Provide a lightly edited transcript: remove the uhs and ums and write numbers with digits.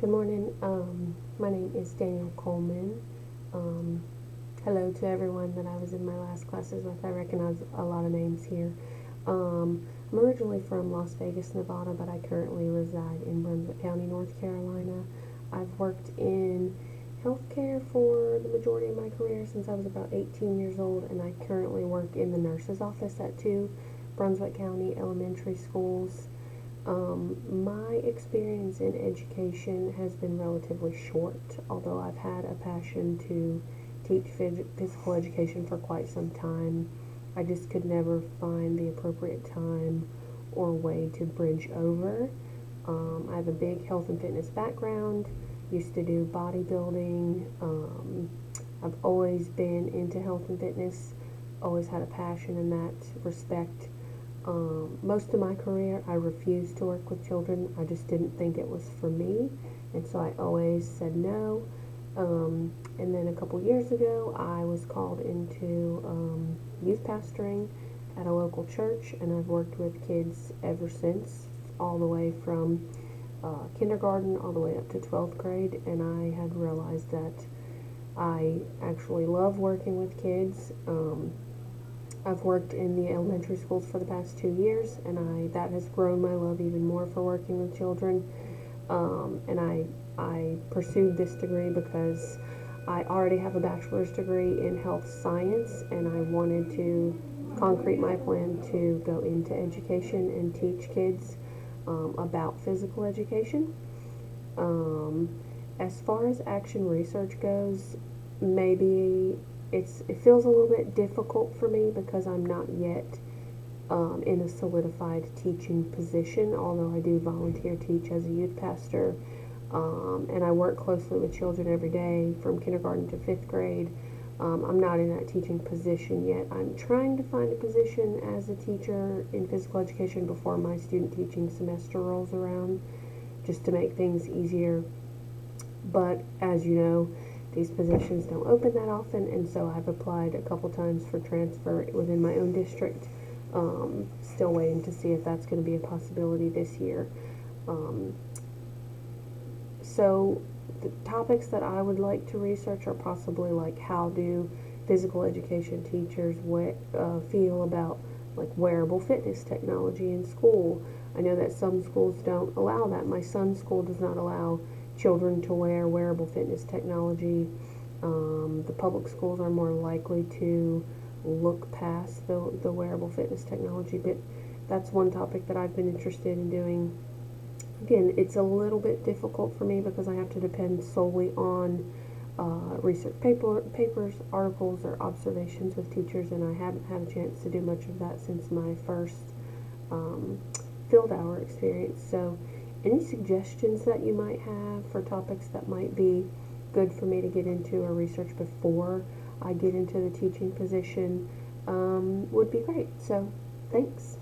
Good morning. My name is Daniel Coleman. Um, Hello to everyone that I was in my last classes with. I recognize a lot of names here. I'm originally from Las Vegas, Nevada, but I currently reside in Brunswick County, North Carolina. I've worked in healthcare for the majority of my career since I was about 18 years old, and I currently work in the nurse's office at two Brunswick County elementary schools. My experience in education has been relatively short, although I've had a passion to teach physical education for quite some time. I just could never find the appropriate time or way to bridge over. I have a big health and fitness background, used to do bodybuilding. I've always been into health and fitness, always had a passion in that respect. Most of my career, I refused to work with children. I just didn't think it was for me, and so I always said no. And then a couple years ago, I was called into youth pastoring at a local church, and I've worked with kids ever since, all the way from kindergarten all the way up to 12th grade. And I had realized that I actually love working with kids. I've worked in the elementary schools for the past 2 years, and that has grown my love even more for working with children. And I pursued this degree because I already have a bachelor's degree in health science, and I wanted to concrete my plan to go into education and teach kids about physical education. Um, as far as action research goes, maybe it feels a little bit difficult for me because I'm not yet in a solidified teaching position, although I do volunteer teach as a youth pastor. And I work closely with children every day from kindergarten to fifth grade. I'm not in that teaching position yet. I'm trying to find a position as a teacher in physical education before my student teaching semester rolls around, just to make things easier. But as you know, these positions don't open that often, and so I've applied a couple times for transfer within my own district. Still waiting to see if that's going to be a possibility this year. Um, so the topics that I would like to research are possibly like how do physical education teachers feel about like wearable fitness technology in school. I know that some schools don't allow that. My son's school does not allow children to wear wearable fitness technology. The public schools are more likely to look past the wearable fitness technology, but that's one topic that I've been interested in doing. Again, it's a little bit difficult for me because I have to depend solely on research papers, articles, or observations with teachers, and I haven't had a chance to do much of that since my first um, field hour experience. So, any suggestions that you might have for topics that might be good for me to get into or research before I get into the teaching position would be great. So, thanks.